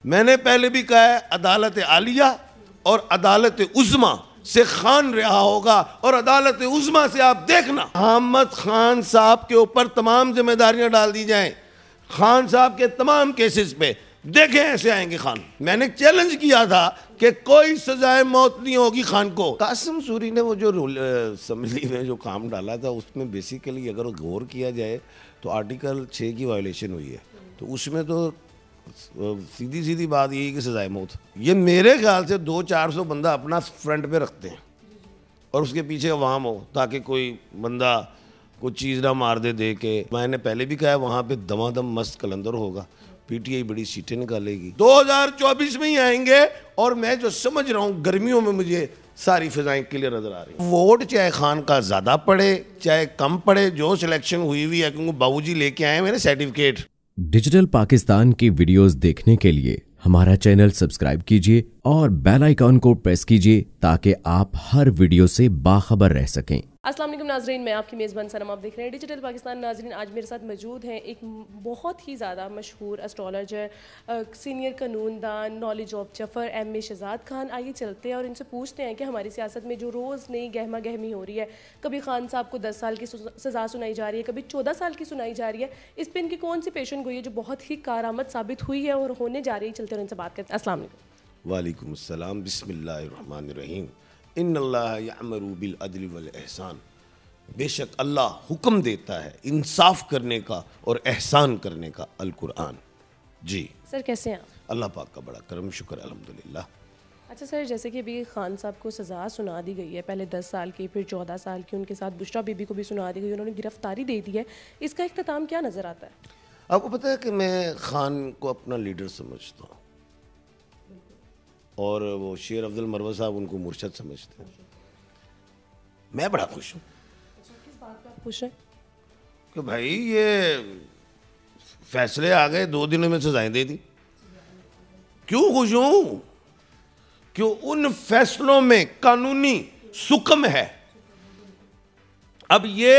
मैंने पहले भी कहा है, अदालत आलिया और अदालत उज़्मा से खान रिहा होगा और अदालत उज़्मा से आप देखना अहमद खान साहब के ऊपर तमाम जिम्मेदारियां डाल दी जाएं। खान साहब के तमाम केसेस पे देखें ऐसे आएंगे खान। मैंने चैलेंज किया था कि कोई सजाए मौत नहीं होगी खान को। कासिम सूरी ने वो जो असम्बली में जो काम डाला था उसमें बेसिकली अगर गौर किया जाए तो आर्टिकल 6 की वायलेशन हुई है, तो उसमें तो सीधी सीधी बात यही कि सजाए मौत। ये मेरे ख्याल से 200-400 बंदा अपना फ्रंट पे रखते हैं और उसके पीछे अवाम हो ताकि कोई बंदा कुछ चीज़ ना मार दे के। मैंने पहले भी कहा है वहाँ पे दमादम मस्त कलंदर होगा, पीटीआई बड़ी सीटें निकालेगी। 2024 में ही आएंगे और मैं जो समझ रहा हूँ गर्मियों में मुझे सारी फिजाएं क्लियर नजर आ रही हैं। वोट चाहे खान का ज़्यादा पड़े चाहे कम पड़े, जो सिलेक्शन हुई है क्योंकि बाबूजी लेके आए मेरे सर्टिफिकेट। डिजिटल पाकिस्तान की वीडियोस देखने के लिए हमारा चैनल सब्सक्राइब कीजिए और बेल आइकॉन को प्रेस कीजिए ताकि आप हर वीडियो से बाखबर रह सकें। अस्सलाम वालेकुम नाजरीन, मैं आपकी मेज़बान सनम, आप देख रहे हैं डिजिटल पाकिस्तान। नाजरीन, आज मेरे साथ मौजूद हैं एक बहुत ही ज़्यादा मशहूर एस्ट्रोलॉजर, सीनियर कानूनदान, knowledge of Zafar M A Shahzad Khan. आइए चलते हैं और इनसे पूछते हैं कि हमारी सियासत में जो रोज़ नई गहमा गहमी हो रही है, कभी खान साहब को 10 साल की सज़ा सुनाई जा रही है, कभी 14 साल की सुनाई जा रही है, इस पर इनकी कौन सी पेशन गोई है जो बहुत ही कारआमद साबित हुई है और होने जा रही है। चलते हैं इनसे बात करते हैं। अस्सलाम वालेकुम। वालेकुम अस्सलाम। बिस्मिल्लाहिर्रहमानिर्रहीम। इन्नल्लाह यअमुरु बिल अदलि वल एहसान। बेशक अल्लाह हुक्म देता है इंसाफ करने का और एहसान करने का। अल कुरान। जी सर, कैसे हैं आप? अल्लाह पाक का बड़ा करम शुक्र अल्हम्दुलिल्लाह। अच्छा सर, जैसे कि अभी खान साहब को सज़ा सुना दी गई है, पहले 10 साल की, फिर 14 साल की, उनके साथ बुशरा बीबी को भी सुना दी गई, उन्होंने गिरफ्तारी दे दी है, इसका इख्तिताम क्या नज़र आता है? आपको पता है कि मैं खान को अपना लीडर समझता हूँ और वो शेर अफजल मरवा साहब उनको मुर्शद समझते हैं। मैं बड़ा खुश हूँ। किस बात पे आप खुश हैं? कि भाई ये फैसले आ गए, 2 दिनों में सजाएं दे दी। क्यों खुश हूँ? क्यों? उन फैसलों में कानूनी सुकम है। अब ये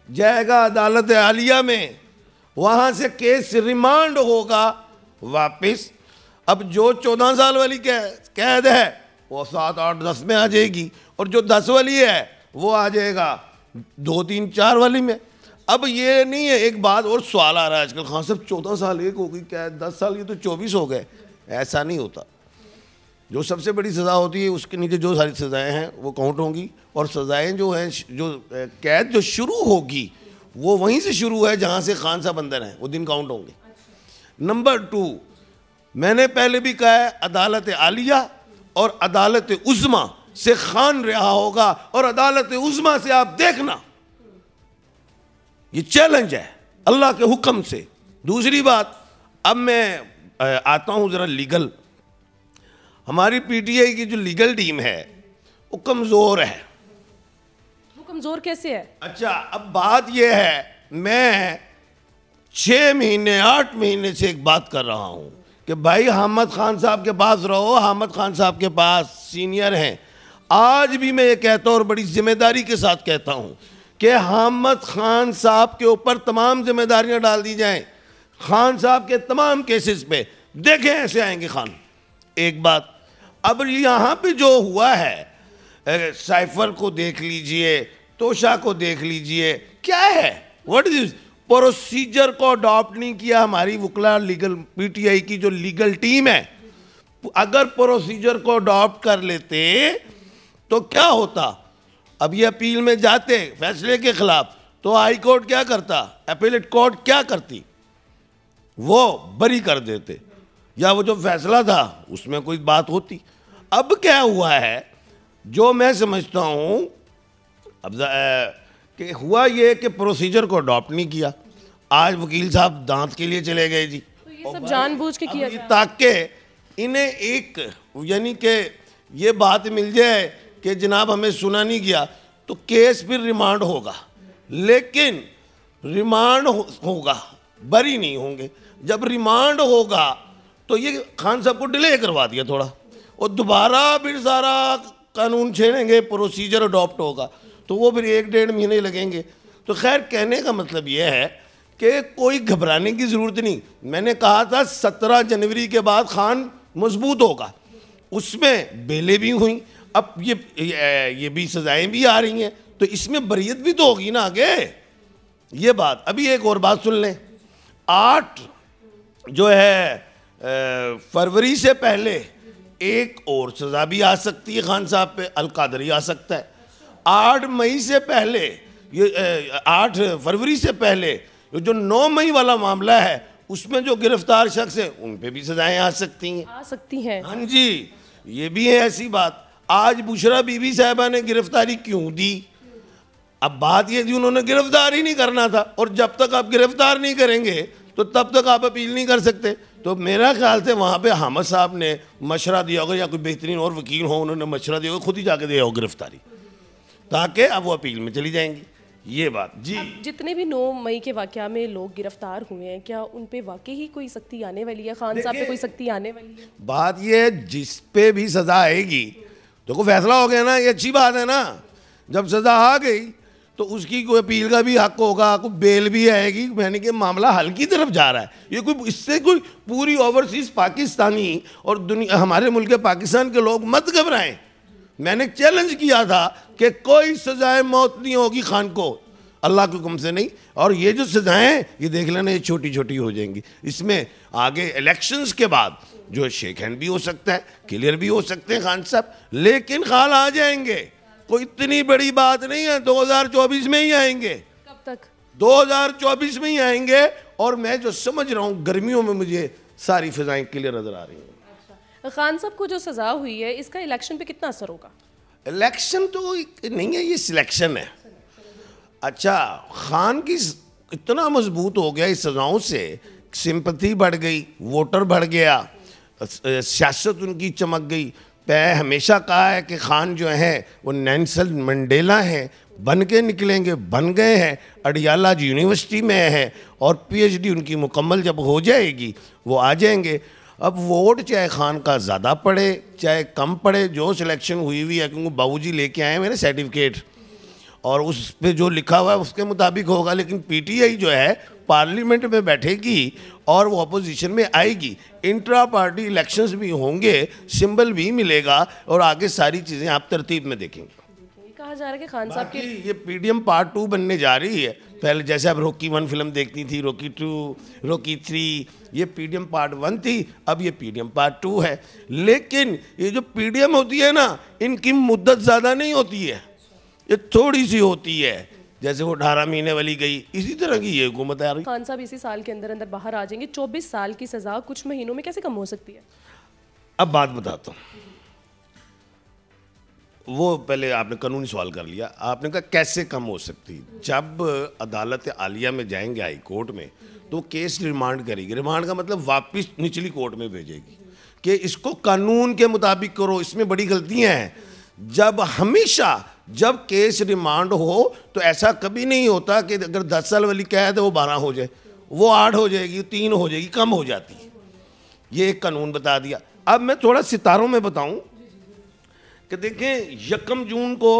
जाएगा अदालत आलिया में, वहां से केस रिमांड होगा वापस। अब जो 14 साल वाली कैद है वो 7, 8, 10 में आ जाएगी और जो 10 वाली है वो आ जाएगा 2, 3, 4 वाली में। अब ये नहीं है। एक बात और सवाल आ रहा है आजकल, खान साहब 14 साल एक हो गई कैद, 10 साल की तो 24 हो गए। ऐसा नहीं होता। जो सबसे बड़ी सज़ा होती है उसके नीचे जो सारी सज़ाएं हैं वो काउंट होंगी और सज़ाएं जो हैं, जो कैद जो शुरू होगी वो वहीं से शुरू है जहाँ से खान साहब अंदर हैं, वो दिन काउंट होंगे। नंबर 2, मैंने पहले भी कहा है, अदालत आलिया और अदालत उज़्मा से खान रिहा होगा और अदालत उज़्मा से आप देखना। ये चैलेंज है अल्लाह के हुक्म से। दूसरी बात, अब मैं आता हूं जरा लीगल। हमारी पीटीआई की जो लीगल टीम है वो कमज़ोर है। वो कमज़ोर कैसे है? अच्छा, अब बात यह है, मैं 6 महीने 8 महीने से एक बात कर रहा हूं कि भाई अहमद खान साहब के पास रहो, अहमद खान साहब के पास सीनियर हैं। आज भी मैं ये कहता हूँ और बड़ी जिम्मेदारी के साथ कहता हूँ कि अहमद खान साहब के ऊपर तमाम जिम्मेदारियां डाल दी जाएं। खान साहब के तमाम केसेस पे देखें ऐसे आएंगे खान। एक बात, अब यहाँ पे जो हुआ है, साइफर को देख लीजिए, तोशा को देख लीजिए, क्या है, व्हाट इज दिस? प्रोसीजर को अडॉप्ट नहीं किया हमारी वकला लीगल पीटीआई की जो लीगल टीम है। अगर प्रोसीजर को अडॉप्ट कर लेते तो क्या होता? अब ये अपील में जाते फैसले के खिलाफ तो हाई कोर्ट क्या करता, अपीलेट कोर्ट क्या करती? वो बरी कर देते, या वो जो फैसला था उसमें कोई बात होती। अब क्या हुआ है, जो मैं समझता हूँ अब कि हुआ ये कि प्रोसीजर को अडॉप्ट नहीं किया। आज वकील साहब दांत के लिए चले गए जी। तो ये सब जानबूझ के किया ताकि इन्हें एक यानी कि ये बात मिल जाए कि जनाब हमें सुना नहीं गया, तो केस फिर रिमांड होगा, लेकिन रिमांड होगा, बरी नहीं होंगे। जब रिमांड होगा तो ये खान साहब को डिले करवा दिया थोड़ा, और दोबारा फिर सारा कानून छेड़ेंगे, प्रोसीजर अडॉप्ट होगा, तो वो फिर 1-1.5 महीने लगेंगे। तो खैर, कहने का मतलब ये है कि कोई घबराने की ज़रूरत नहीं। मैंने कहा था 17 जनवरी के बाद खान मजबूत होगा, उसमें बेलें भी हुई, अब ये भी सजाएं भी आ रही हैं, तो इसमें बरियत भी तो होगी ना आगे। ये बात। अभी एक और बात सुन लें, 8 जो है फरवरी से पहले एक और सज़ा भी आ सकती है खान साहब पे, अलकादरी आ सकता है। 8 मई से पहले, ये 8 फरवरी से पहले जो 9 मई वाला मामला है उसमें जो गिरफ्तार शख्स है उन पे भी सजाएं आ सकती हैं। हाँ जी, ये भी है ऐसी बात। आज बुशरा बीबी साहिबा ने गिरफ्तारी क्यों दी? अब बात ये थी उन्होंने गिरफ्तार ही नहीं करना था, और जब तक आप गिरफ्तार नहीं करेंगे तो तब तक आप अपील नहीं कर सकते। तो मेरा ख्याल से वहाँ पे हामिद साहब ने मशवरा दिया होगा, या कोई बेहतरीन और वकील हो उन्होंने मशवरा दिया होगा, खुद ही जाके दिया हो गिरफ्तारी, ताकि अब वो अपील में चली जाएंगी। ये बात जी। जितने भी 9 मई के वाक़या में लोग गिरफ्तार हुए हैं, क्या उन पे वाकई ही कोई सख्ती आने वाली है? खान साहब पे कोई सख्ती आने वाली है? बात ये है, जिस पे भी सज़ा आएगी तो कोई फैसला हो गया ना, ये अच्छी बात है ना। जब सज़ा आ गई तो उसकी कोई अपील का भी हक होगा, कोई बेल भी आएगी, यानी कि मामला हल की तरफ जा रहा है। ये कोई इससे कोई पूरी ओवरसीज़ पाकिस्तानी और दुनिया हमारे मुल्क पाकिस्तान के लोग मत घबराएं। मैंने चैलेंज किया था कि कोई सजाए मौत नहीं होगी खान को, अल्लाह के हुक्म से नहीं। और ये जो सजाएं ये देख लेना, ये छोटी छोटी हो जाएंगी। इसमें आगे इलेक्शंस के बाद जो शेक हैंड भी हो सकता है, क्लियर भी हो सकते हैं खान साहब, लेकिन खाल आ जाएंगे। कोई इतनी बड़ी बात नहीं है, 2024 में ही आएंगे। कब तक? 2024 में ही आएंगे। और मैं जो समझ रहा हूँ गर्मियों में मुझे सारी फिजाएं क्लियर नजर आ रही हैं। खान साहब को जो सज़ा हुई है इसका इलेक्शन पे कितना असर होगा? इलेक्शन तो नहीं है, ये सिलेक्शन है। अच्छा, खान की इतना मजबूत हो गया इस सजाओं से, सिंपैथी बढ़ गई, वोटर बढ़ गया, सियासत उनकी चमक गई। मैं हमेशा कहा है कि खान जो है वो नेल्सन मंडेला हैं, बन के निकलेंगे, बन गए हैं। अडियाला यूनिवर्सिटी में है और पीएचडी उनकी मुकम्मल जब हो जाएगी वो आ जाएंगे। अब वोट चाहे खान का ज़्यादा पड़े चाहे कम पड़े, जो सिलेक्शन हुई है, क्योंकि बाबूजी लेके आए मेरे सर्टिफिकेट, और उस पे जो लिखा हुआ है उसके मुताबिक होगा। लेकिन पीटीआई जो है पार्लियामेंट में बैठेगी और वो अपोजिशन में आएगी। इंट्रा पार्टी इलेक्शंस भी होंगे, सिंबल भी मिलेगा, और आगे सारी चीज़ें आप तरतीब में देखेंगे। कहा जा रहा है कि खान साहब की ये पीडीएम पार्ट 2 बनने जा रही है। पहले जैसे आप रॉकी 1 फिल्म देखती थी, रॉकी 2, रॉकी 3, ये पीडीएम पार्ट 1 थी, अब ये पीडीएम पार्ट 2 है। लेकिन ये जो पीडीएम होती है ना, इनकी मुद्दत ज़्यादा नहीं होती है, ये थोड़ी सी होती है। जैसे वो 18 महीने वाली गई, इसी तरह की ये हुकूमत आ रही। खान साहब इसी साल के अंदर अंदर बाहर आ जाएंगे। 24 साल की सज़ा कुछ महीनों में कैसे कम हो सकती है? अब बात बताता हूँ। वो पहले आपने कानूनी सवाल कर लिया, आपने कहा कैसे कम हो सकती। जब अदालत आलिया में जाएंगे हाई कोर्ट में, तो केस रिमांड करेगी। रिमांड का मतलब वापस निचली कोर्ट में भेजेगी कि इसको कानून के मुताबिक करो, इसमें बड़ी गलतियां हैं। जब केस रिमांड हो तो ऐसा कभी नहीं होता कि अगर 10 साल वाली कैद है वो 12 हो जाए, वो 8 हो जाएगी, 3 हो जाएगी, कम हो जाती है। ये एक कानून बता दिया। अब मैं थोड़ा सितारों में बताऊं कि देखें, 1 जून को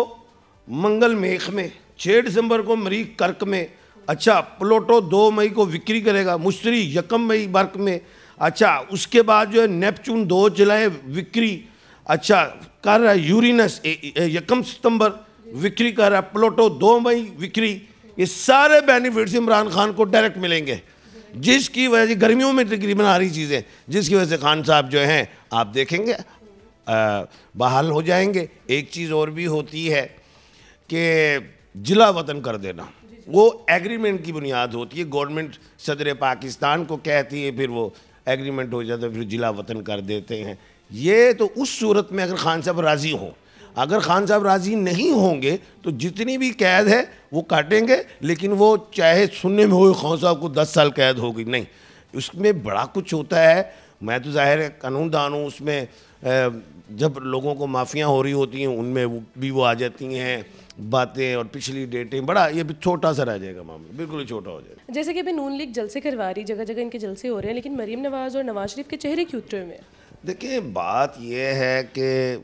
मंगल मेख में, 6 दिसंबर को मरीक कर्क में, अच्छा प्लोटो 2 मई को विक्री करेगा, मुश्तरी 1 मई बर्क में, अच्छा उसके बाद जो है नेपच्यून 2 जुलाई विक्री, अच्छा कर रहा है यूरिनस 1 सितंबर विक्री कर रहा है, प्लोटो 2 मई विक्री। ये सारे बेनिफिट्स इमरान खान को डायरेक्ट मिलेंगे, जिसकी वजह से गर्मियों में तकरीबन आ रही चीज़ें, जिसकी वजह से खान साहब जो हैं आप देखेंगे बहाल हो जाएंगे। एक चीज़ और भी होती है कि जिला वतन कर देना, वो एग्रीमेंट की बुनियाद होती है। गवर्नमेंट सदर पाकिस्तान को कहती है, फिर वो एग्रीमेंट हो जाता है, फिर जिला वतन कर देते हैं। ये तो उस सूरत में अगर खान साहब राज़ी हों। अगर खान साहब राज़ी नहीं होंगे तो जितनी भी कैद है वो काटेंगे, लेकिन वो चाहे सुनने में हो खान साहब को 10 साल कैद होगी, नहीं, उसमें बड़ा कुछ होता है। मैं तो ज़ाहिर है कानूनदान हूँ, उसमें जब लोगों को माफियाँ हो रही होती हैं उनमें वो आ जाती हैं बातें और पिछली डेटें, बड़ा ये भी छोटा सा रह जाएगा मामला, बिल्कुल ही छोटा हो जाएगा। जैसे कि अभी नून लीग जलसे करवा रही, जगह जगह इनके जलसे हो रहे हैं, लेकिन मरीम नवाज़ और नवाज शरीफ के चेहरे क्यों उतरे हुए हैं? देखिए, बात यह है कि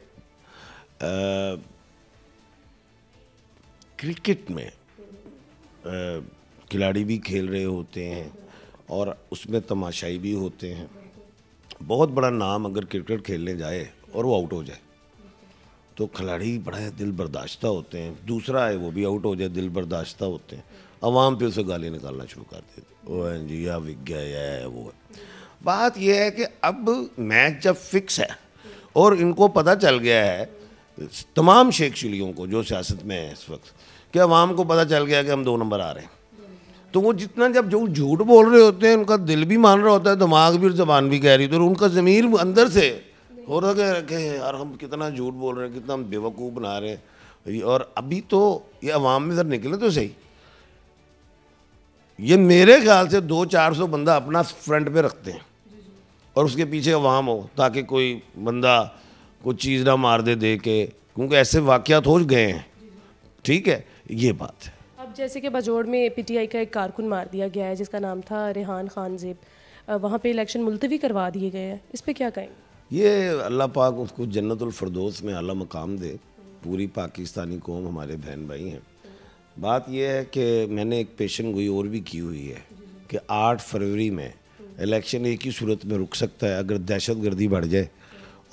क्रिकेट में खिलाड़ी भी खेल रहे होते हैं और उसमें तमाशाई भी होते हैं। बहुत बड़ा नाम अगर क्रिकेट खेलने जाए और वो आउट हो जाए तो खिलाड़ी बड़ा दिल बर्दाश्ता होते हैं, दूसरा है वो भी आउट हो जाए दिल बर्दाश्ता होते हैं, अवाम पे उसे गाली निकालना शुरू कर देते, वो है जी या विक गया या है वो है। बात यह है कि अब मैच जब फिक्स है और इनको पता चल गया है, तमाम शेख चिलियों को जो सियासत में है इस वक्त, कि अवाम को पता चल गया कि हम 2 नंबर आ रहे हैं, तो वो जितना जब जो झूठ बोल रहे होते हैं उनका दिल भी मान रहा होता है, दिमाग भी और ज़बान भी कह रही, तो उनका ज़मीर अंदर से हो रहा है कि यार हम कितना झूठ बोल रहे हैं, कितना हम बेवकूफ़ बना रहे हैं। और अभी तो ये अवाम में इधर निकले तो सही, ये मेरे ख्याल से 200-400 बंदा अपना फ्रंट पे रखते हैं और उसके पीछे अवाम हो, ताकि कोई बंदा कुछ चीज़ ना मार दे के, क्योंकि ऐसे वाक़यात हो गए हैं। ठीक है, ये बात है। अब जैसे कि बाजोड़ में पीटीआई का एक कारकुन मार दिया गया है जिसका नाम था रेहान खान ज़ेब, वहाँ पे इलेक्शन मुलतवी करवा दिए गए हैं, इस पे क्या कहेंगे? ये अल्लाह पाक उसको जन्नतुल फिरदौस में आला मकाम दे, पूरी पाकिस्तानी कौम हमारे बहन भाई हैं। बात यह है कि मैंने एक पेशन गोई और भी की हुई है कि 8 फरवरी में इलेक्शन एक ही सूरत में रुक सकता है, अगर दहशत गर्दी बढ़ जाए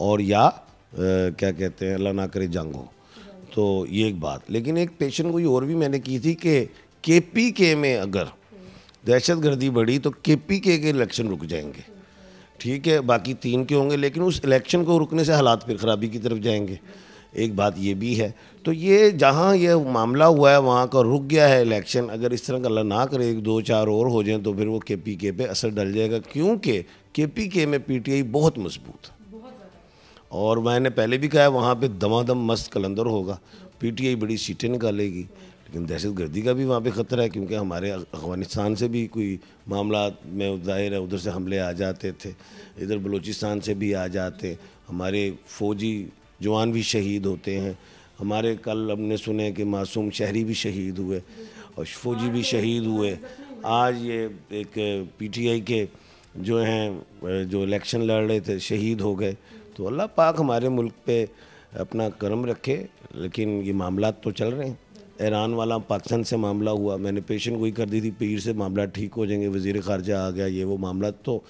और या क्या कहते हैं अल्लाह ना करे जंग हो, तो ये एक बात। लेकिन एक पेशन गोई और भी मैंने की थी कि KPK में अगर दहशत गर्दी बढ़ी तो KPK के इलेक्शन रुक जाएंगे। ठीक है, बाकी 3 के होंगे, लेकिन उस इलेक्शन को रुकने से हालात फिर ख़राबी की तरफ जाएंगे। एक बात ये भी है। तो ये जहाँ ये मामला हुआ है वहाँ का रुक गया है इलेक्शन, अगर इस तरह का अल्लाह ना करे 1-2-4 और हो जाएं तो फिर वो KPK पे असर डल जाएगा, क्योंकि KPK में PTI बहुत मजबूत है। और मैंने पहले भी कहा है वहाँ पे दमादम मस्त कलंदर होगा, PTI बड़ी सीटें निकालेगी, लेकिन दहशत गर्दी का भी वहाँ पे ख़तरा है, क्योंकि हमारे अफ़गानिस्तान से भी कोई मामला में ज़ाहिर है उधर से हमले आ जाते थे, इधर बलूचिस्तान से भी आ जाते, हमारे फ़ौजी जवान भी शहीद होते हैं, हमारे कल हमने सुने कि मासूम शहरी भी शहीद हुए और फ़ौजी भी शहीद हुए। आज ये एक PTI के जो हैं जो इलेक्शन लड़ रहे थे शहीद हो गए। तो अल्लाह पाक हमारे मुल्क पे अपना करम रखे, लेकिन ये मामला तो चल रहे हैं। ईरान वाला पाकिस्तान से मामला हुआ, मैंने पेशन गोई कर दी थी पीर से मामला ठीक हो जाएंगे, वज़ीर ख़ारजा आ गया, ये वो मामला तो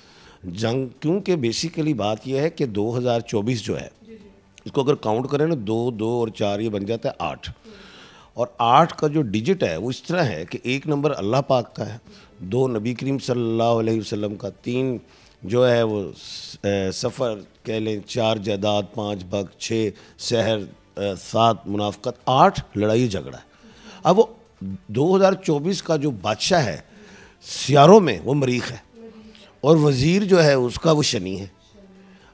जंग, क्योंकि बेसिकली बात यह है कि 2024 जो है इसको अगर काउंट करें ना 2 और 4 ये बन जाता है 8, और 8 का जो डिजिट है वो इस तरह है कि 1 नंबर अल्लाह पाक का है, 2 नबी करीम सल्लल्लाहु अलैहि वसल्लम का, 3 जो है वो सफ़र कह लें, 4 जायदाद, 5 वक्त, 6 सहर, 7 मुनाफ़क़त, 8 लड़ाई झगड़ा है। अब वो 2024 का जो बादशाह है सियारों में वो मरीख है और वज़ीर जो है उसका वो शनि है।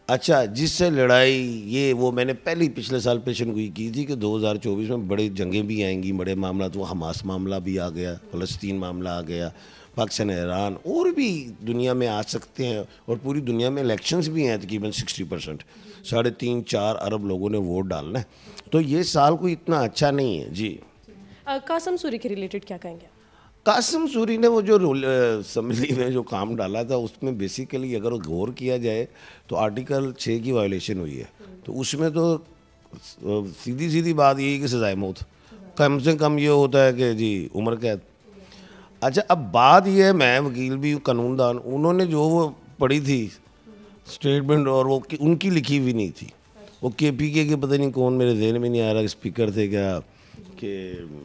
अच्छा, जिससे लड़ाई ये वो मैंने पहले ही पिछले साल पेशन गोई की थी कि 2024 में बड़े जंगें भी आएंगी, बड़े मामला, तो हमास मामला भी आ गया, फ़लस्तीन मामला आ गया, पाकिस्तान, ईरान और भी दुनिया में आ सकते हैं, और पूरी दुनिया में इलेक्शंस भी हैं तकरीबन 60%, 3.5-4 अरब लोगों ने वोट डालना है। तो ये साल कोई इतना अच्छा नहीं है जी। कासिम सूरी के रिलेटेड क्या कहेंगे? कासिम सूरी ने वो जो असम्बली में जो काम डाला था उसमें बेसिकली अगर गौर किया जाए तो आर्टिकल 6 की वायलेशन हुई है, तो उसमें तो सीधी सीधी बात यही कि सज़ाए मौत, कम से कम ये होता है कि जी उम्र कैद। अच्छा, अब बात ये है, मैं वकील भी कानूनदान, उन्होंने जो वो पढ़ी थी स्टेटमेंट और वो उनकी लिखी हुई नहीं थी, वो KPK के पता नहीं कौन, मेरे ज़हन में नहीं आ रहा, स्पीकर थे क्या कि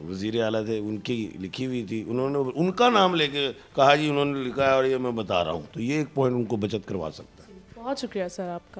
वज़ीर आला थे, उनकी लिखी हुई थी, उन्होंने उनका नाम लेके कहा जी उन्होंने लिखा है और ये मैं बता रहा हूँ, तो ये एक पॉइंट उनको बचत करवा सकता है। बहुत शुक्रिया सर आपका।